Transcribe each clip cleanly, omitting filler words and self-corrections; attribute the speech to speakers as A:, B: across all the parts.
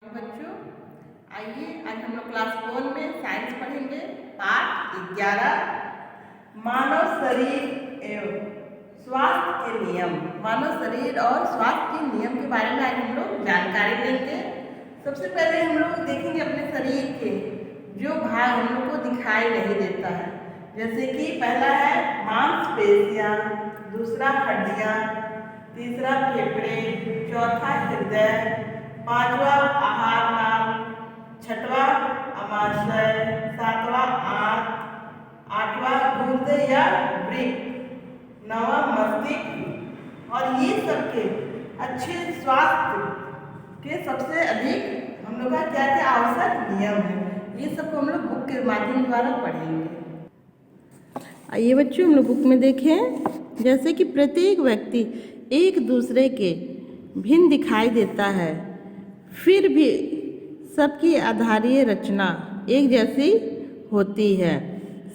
A: बच्चों, आइए आज हम लोग क्लास 4 में साइंस पढ़ेंगे। पाठ 11 मानव शरीर एवं स्वास्थ्य के नियम। मानव शरीर और स्वास्थ्य के नियम के बारे में आज हम लोग जानकारी लेंगे। सबसे पहले हम लोग देखेंगे अपने शरीर के जो भाग हम लोग को दिखाई नहीं देता है, जैसे कि पहला है मांसपेशियां, दूसरा हड्डियां, तीसरा फेफड़े, चौथा हृदय, पांचवा आहार नाल, छठवा अमाशय, सातवां आंत, आठवां गुर्दे या वृक्क, नवा मस्तिष्क। और ये सबके अच्छे स्वास्थ्य के सबसे अधिक हम लोग का क्या क्या आवश्यक नियम है, ये सबको हम लोग बुक के माध्यम द्वारा पढ़ेंगे। आइए बच्चों, हम लोग बुक में देखें। जैसे कि प्रत्येक व्यक्ति एक दूसरे के भिन्न दिखाई देता है, फिर भी सबकी आधारीय रचना एक जैसी होती है।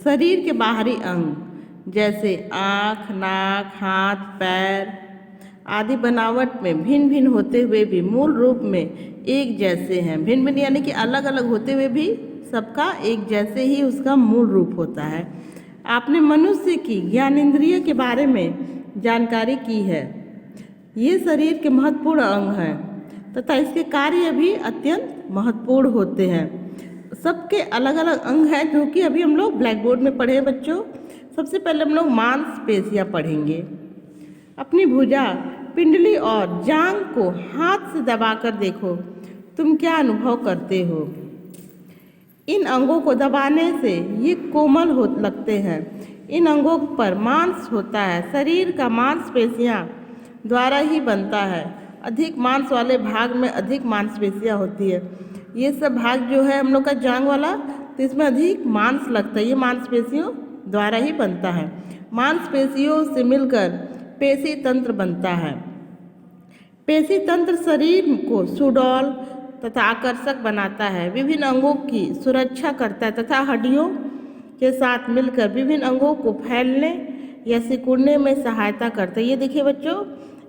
A: शरीर के बाहरी अंग जैसे आँख, नाक, हाथ, पैर आदि बनावट में भिन्न भिन्न होते हुए भी मूल रूप में एक जैसे हैं। भिन्न भिन्न यानी कि अलग अलग होते हुए भी सबका एक जैसे ही उसका मूल रूप होता है। आपने मनुष्य की ज्ञानेंद्रिय के बारे में जानकारी की है। ये शरीर के महत्वपूर्ण अंग हैं तथा इसके कार्य भी अत्यंत महत्वपूर्ण होते हैं। सबके अलग अलग अंग हैं जो कि अभी हम लोग ब्लैक बोर्ड में पढ़े हैं बच्चों। सबसे पहले हम लोग मांसपेशियां पढ़ेंगे। अपनी भुजा, पिंडली और जांघ को हाथ से दबाकर देखो, तुम क्या अनुभव करते हो? इन अंगों को दबाने से ये कोमल हो लगते हैं। इन अंगों पर मांस होता है। शरीर का मांसपेशियां द्वारा ही बनता है। अधिक मांस वाले भाग में अधिक मांसपेशियां होती है। ये सब भाग जो है हम लोग का जांघ वाला, तो इसमें अधिक मांस लगता है। ये मांसपेशियों द्वारा ही बनता है। मांसपेशियों से मिलकर पेशी तंत्र बनता है। पेशी तंत्र शरीर को सुडौल तथा आकर्षक बनाता है, विभिन्न अंगों की सुरक्षा करता है तथा हड्डियों के साथ मिलकर विभिन्न अंगों को फैलने या सिकुड़ने में सहायता करता है। ये देखिए बच्चों,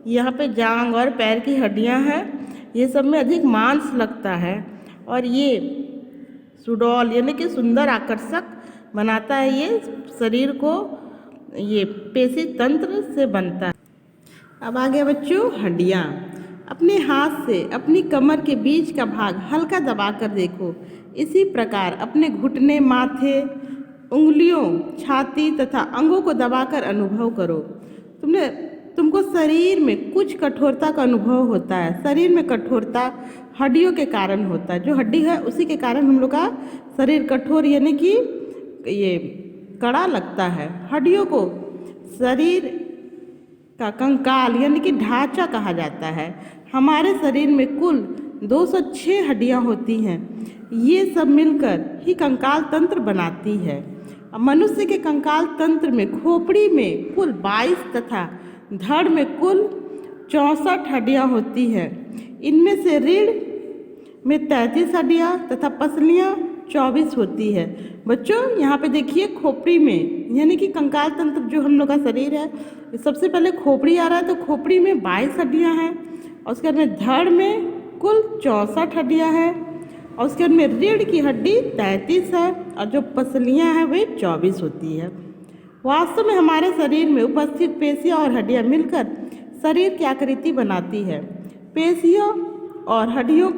A: यहाँ पे जांघ और पैर की हड्डियाँ हैं, ये सब में अधिक मांस लगता है और ये सुडौल यानी कि सुंदर आकर्षक बनाता है। ये शरीर को ये पेशी तंत्र से बनता है। अब आगे बच्चों हड्डियाँ। अपने हाथ से अपनी कमर के बीच का भाग हल्का दबाकर देखो। इसी प्रकार अपने घुटने, माथे, उंगलियों, छाती तथा अंगों को दबाकर अनुभव करो। तुमको शरीर में कुछ कठोरता का अनुभव होता है। शरीर में कठोरता हड्डियों के कारण होता है। जो हड्डी है उसी के कारण हम लोग का शरीर कठोर यानी कि ये कड़ा लगता है। हड्डियों को शरीर का कंकाल यानी कि ढांचा कहा जाता है। हमारे शरीर में कुल 206 हड्डियां होती हैं। ये सब मिलकर ही कंकाल तंत्र बनाती है। मनुष्य के कंकाल तंत्र में खोपड़ी में कुल 22 तथा धड़ में कुल 64 हड्डियां होती हैं। इनमें से रीढ़ में 33 हड्डियां तथा पसलियां 24 होती है। बच्चों यहाँ पे देखिए खोपड़ी में यानी कि कंकाल तंत्र जो हम लोग का शरीर है, सबसे पहले खोपड़ी आ रहा है, तो खोपड़ी में 22 हड्डियाँ हैं और उसके बाद में धड़ में कुल 64 हड्डियाँ हैं और उसके बाद में रीढ़ की हड्डी 33 है और जो पसलियाँ हैं वे 24 होती है। वास्तव में हमारे शरीर में उपस्थित पेशियाँ और हड्डियाँ मिलकर शरीर की आकृति बनाती है। पेशियों और हड्डियों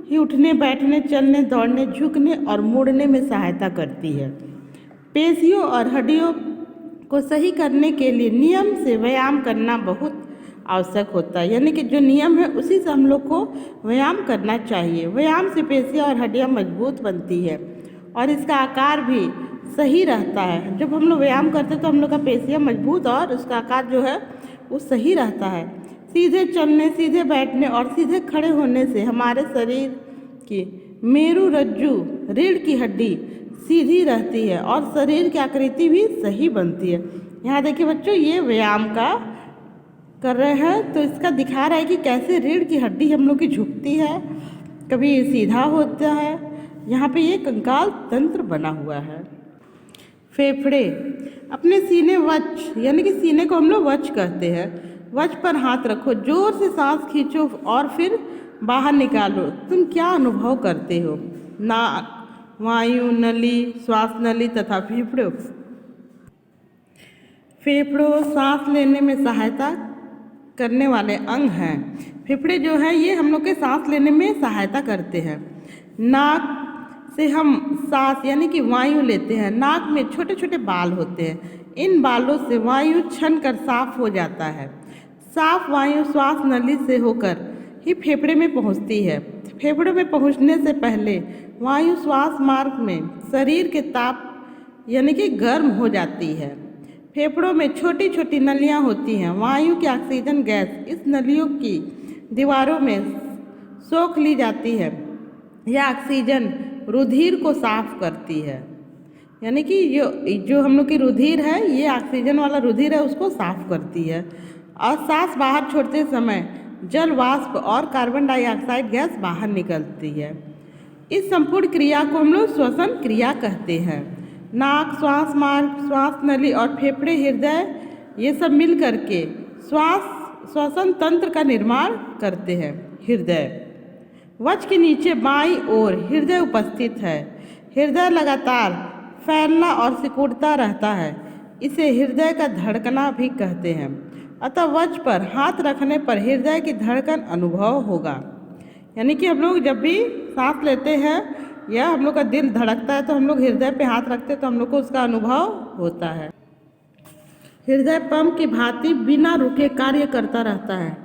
A: ही उठने, बैठने, चलने, दौड़ने, झुकने और मुड़ने में सहायता करती है। पेशियों और हड्डियों को सही करने के लिए नियम से व्यायाम करना बहुत आवश्यक होता है। यानी कि जो नियम है उसी से हम लोग को व्यायाम करना चाहिए। व्यायाम से पेशियाँ और हड्डियाँ मजबूत बनती है और इसका आकार भी सही रहता है। जब हम लोग व्यायाम करते हैं तो हम लोग का पेशियाँ मजबूत और उसका आकार जो है वो सही रहता है। सीधे चलने, सीधे बैठने और सीधे खड़े होने से हमारे शरीर की मेरुरज्जु, रीढ़ की हड्डी सीधी रहती है और शरीर की आकृति भी सही बनती है। यहाँ देखिए बच्चों, ये व्यायाम का कर रहे हैं तो इसका दिखा रहा है कि कैसे रीढ़ की हड्डी हम लोग की झुकती है, कभी सीधा होता है। यहाँ पे ये कंकाल तंत्र बना हुआ है। फेफड़े। अपने सीने वच यानी कि सीने को हम लोग वच कहते हैं। वच पर हाथ रखो, जोर से सांस खींचो और फिर बाहर निकालो, तुम क्या अनुभव करते हो? नाक, वायु नली, श्वास नली तथा फेफड़ों। फेफड़ों सांस लेने में सहायता करने वाले अंग हैं। फेफड़े जो हैं ये हम लोग के सांस लेने में सहायता करते हैं। नाक से हम सांस यानी कि वायु लेते हैं। नाक में छोटे छोटे बाल होते हैं, इन बालों से वायु छन कर साफ हो जाता है। साफ वायु श्वास नली से होकर ही फेफड़े में पहुंचती है। फेफड़ों में पहुंचने से पहले वायु श्वास मार्ग में शरीर के ताप यानी कि गर्म हो जाती है। फेफड़ों में छोटी छोटी नलियां होती हैं। वायु की ऑक्सीजन गैस इस नलियों की दीवारों में सोख ली जाती है। यह ऑक्सीजन रुधिर को साफ करती है, यानी कि जो हम लोग की रुधिर है ये ऑक्सीजन वाला रुधिर है, उसको साफ करती है। और सांस बाहर छोड़ते समय जल वाष्प और कार्बन डाइऑक्साइड गैस बाहर निकलती है। इस संपूर्ण क्रिया को हम लोग श्वसन क्रिया कहते हैं। नाक, श्वास मार्ग, श्वास नली और फेफड़े, हृदय ये सब मिल करके श्वसन तंत्र का निर्माण करते हैं। हृदय वक्ष के नीचे बाईं ओर हृदय उपस्थित है। हृदय लगातार फैलना और सिकुड़ता रहता है, इसे हृदय का धड़कना भी कहते हैं। अतः वक्ष पर हाथ रखने पर हृदय की धड़कन अनुभव होगा। यानी कि हम लोग जब भी सांस लेते हैं या हम लोग का दिल धड़कता है तो हम लोग हृदय पे हाथ रखते हैं तो हम लोग को उसका अनुभव होता है। हृदय पंप की भांति बिना रुके कार्य करता रहता है।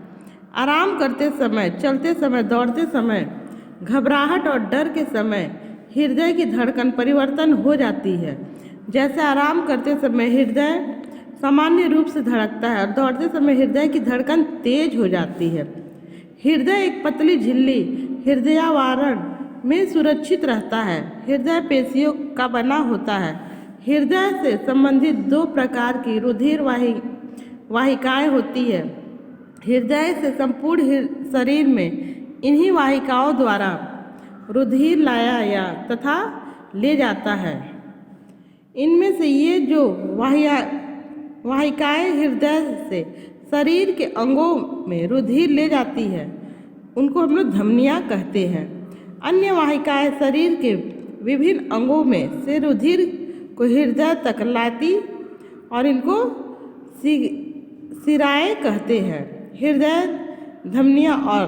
A: आराम करते समय, चलते समय, दौड़ते समय, घबराहट और डर के समय हृदय की धड़कन परिवर्तन हो जाती है। जैसे आराम करते समय हृदय सामान्य रूप से धड़कता है और दौड़ते समय हृदय की धड़कन तेज हो जाती है। हृदय एक पतली झिल्ली हृदयावरण में सुरक्षित रहता है। हृदय पेशियों का बना होता है। हृदय से संबंधित दो प्रकार की रुधिर वाहिकाएं होती है। हृदय से संपूर्ण शरीर में इन्हीं वाहिकाओं द्वारा रुधिर लाया तथा ले जाता है। इनमें से ये जो वाहिकाएं हृदय से शरीर के अंगों में रुधिर ले जाती है उनको हम लोग धमनियाँ कहते हैं। अन्य वाहिकाएं शरीर के विभिन्न अंगों में से रुधिर को हृदय तक लाती और इनको शिराएं कहते हैं। हृदय, धमनियाँ और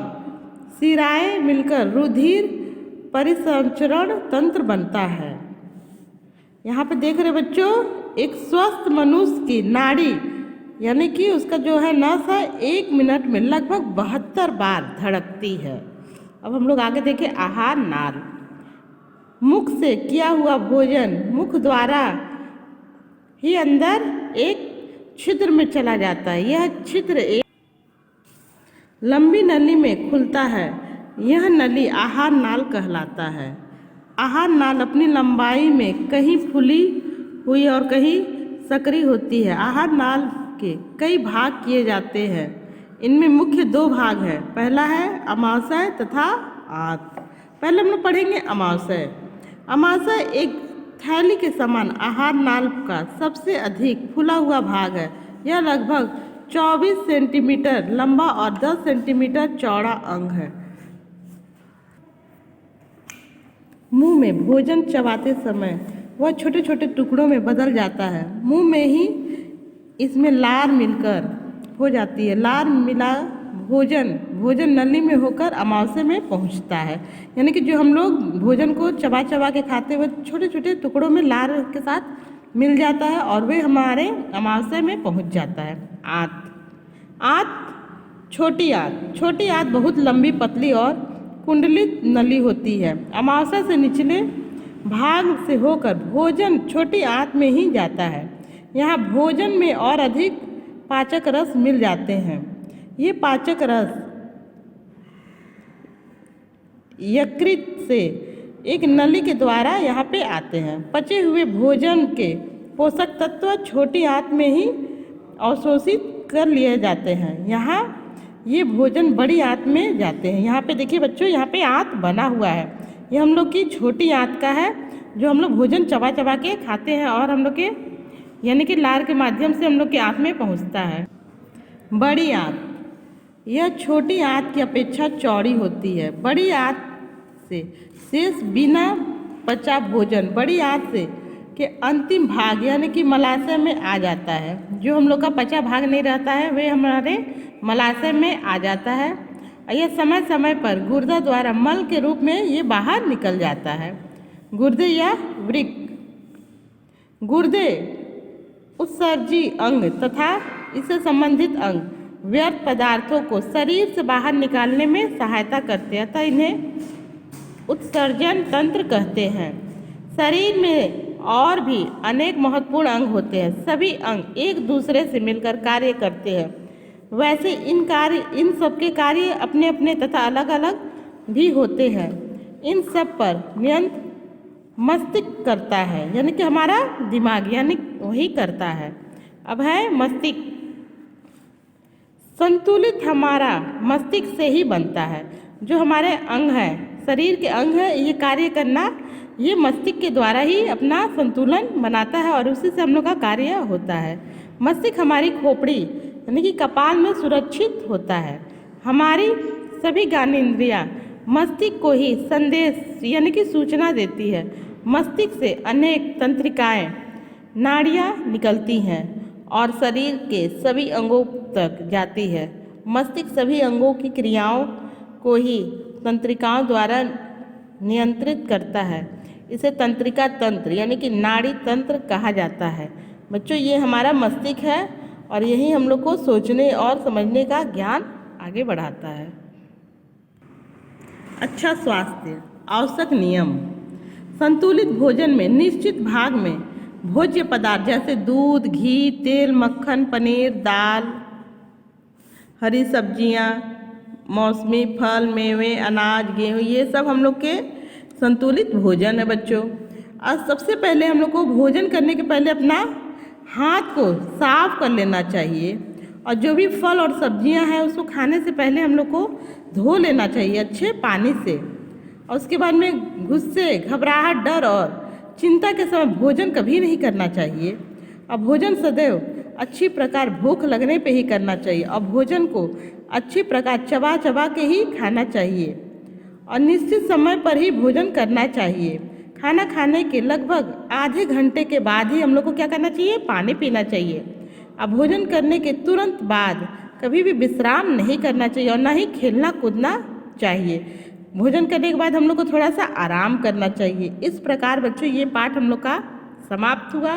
A: शिराएं मिलकर रुधिर परिसंचरण तंत्र बनता है। यहाँ पे देख रहे बच्चों, एक स्वस्थ मनुष्य की नाड़ी यानी कि उसका जो है नस है 1 मिनट में लगभग 72 बार धड़कती है। अब हम लोग आगे देखें आहार नाल। मुख से किया हुआ भोजन मुख द्वारा ही अंदर एक छिद्र में चला जाता है। यह छिद्र एक लंबी नली में खुलता है। यह नली आहार नाल कहलाता है। आहार नाल अपनी लंबाई में कहीं फूली हुई और कहीं सकरी होती है। आहार नाल के कई भाग किए जाते हैं। इनमें मुख्य 2 भाग हैं। पहला है अमाशय तथा आंत। पहले हम लोग पढ़ेंगे अमाशय। अमाशय एक थैली के समान आहार नाल का सबसे अधिक फूला हुआ भाग है। यह लगभग 24 सेंटीमीटर लंबा और 10 सेंटीमीटर चौड़ा अंग है। मुंह में भोजन चबाते समय वह छोटे छोटे टुकड़ों में बदल जाता है। मुंह में ही इसमें लार मिलकर हो जाती है। लार मिला भोजन नली में होकर अमाशय में पहुंचता है। यानी कि जो हम लोग भोजन को चबा चबा के खाते हुए छोटे छोटे टुकड़ों में लार के साथ मिल जाता है और वे हमारे अमाशय में पहुंच जाता है। आंत, छोटी आंत बहुत लंबी, पतली और कुंडलित नली होती है। अमाशय से निचले भाग से होकर भोजन छोटी आंत में ही जाता है। यहाँ भोजन में और अधिक पाचक रस मिल जाते हैं। ये पाचक रस यकृत से एक नली के द्वारा यहाँ पे आते हैं। पचे हुए भोजन के पोषक तत्व छोटी आंत में ही अवशोषित कर लिए जाते हैं। यहाँ ये भोजन बड़ी आंत में जाते हैं। यहाँ पे देखिए बच्चों, यहाँ पे आंत बना हुआ है। ये हम लोग की छोटी आंत का है जो हम लोग भोजन चबा चबा के खाते हैं और हम लोग के यानी कि लार के माध्यम से हम लोग के आंत में पहुँचता है। बड़ी आंत यह छोटी आंत की अपेक्षा चौड़ी होती है। बड़ी आंत से शेष बिना पचा भोजन बड़ी आंत से के अंतिम भाग यानी कि मलाशय में आ जाता है। जो हम लोग का पचा भाग नहीं रहता है वे हमारे मलाशय में आ जाता है। यह समय समय पर गुर्दा द्वारा मल के रूप में ये बाहर निकल जाता है। गुर्दे या वृक्क। गुर्दे उत्सर्जी अंग तथा इससे संबंधित अंग व्यर्थ पदार्थों को शरीर से बाहर निकालने में सहायता करते हैं, अतः इन्हें उत्सर्जन तंत्र कहते हैं। शरीर में और भी अनेक महत्वपूर्ण अंग होते हैं। सभी अंग एक दूसरे से मिलकर कार्य करते हैं। वैसे इन सब के कार्य अपने अपने तथा अलग अलग भी होते हैं। इन सब पर नियंत्रण मस्तिष्क करता है, यानी कि हमारा दिमाग यानी वही करता है। अब है मस्तिष्क। संतुलित हमारा मस्तिष्क से ही बनता है। जो हमारे अंग हैं, शरीर के अंग हैं, ये कार्य करना ये मस्तिष्क के द्वारा ही अपना संतुलन बनाता है और उसी से हम लोग का कार्य होता है। मस्तिष्क हमारी खोपड़ी यानी कि कपाल में सुरक्षित होता है। हमारी सभी ज्ञानेंद्रियाँ मस्तिष्क को ही संदेश यानी कि सूचना देती है। मस्तिष्क से अनेक तंत्रिकाएँ नाड़ियाँ निकलती हैं और शरीर के सभी अंगों तक जाती है। मस्तिष्क सभी अंगों की क्रियाओं को ही तंत्रिकाओं द्वारा नियंत्रित करता है। इसे तंत्रिका तंत्र यानी कि नाड़ी तंत्र कहा जाता है। बच्चों, ये हमारा मस्तिष्क है और यही हम लोग को सोचने और समझने का ज्ञान आगे बढ़ाता है। अच्छा स्वास्थ्य। आवश्यक नियम। संतुलित भोजन में निश्चित भाग में भोज्य पदार्थ जैसे दूध, घी, तेल, मक्खन, पनीर, दाल, हरी सब्जियां, मौसमी फल, मेवे, अनाज, गेहूँ, ये सब हम लोग के संतुलित भोजन है बच्चों। और सबसे पहले हम लोग को भोजन करने के पहले अपना हाथ को साफ कर लेना चाहिए और जो भी फल और सब्जियां हैं उसको खाने से पहले हम लोग को धो लेना चाहिए अच्छे पानी से। और उसके बाद में गुस्से, घबराहट, डर और चिंता के समय भोजन कभी नहीं करना चाहिए। और भोजन सदैव अच्छी प्रकार भूख लगने पे ही करना चाहिए और भोजन को अच्छी प्रकार चबा चबा के ही खाना चाहिए और निश्चित समय पर ही भोजन करना चाहिए। खाना खाने के लगभग आधे घंटे के बाद ही हम लोग को क्या करना चाहिए? पानी पीना चाहिए। अब भोजन करने के तुरंत बाद कभी भी विश्राम नहीं करना चाहिए और ना ही खेलना कूदना चाहिए। भोजन करने के बाद हम लोग को थोड़ा सा आराम करना चाहिए। इस प्रकार बच्चों ये पाठ हम लोग का समाप्त हुआ।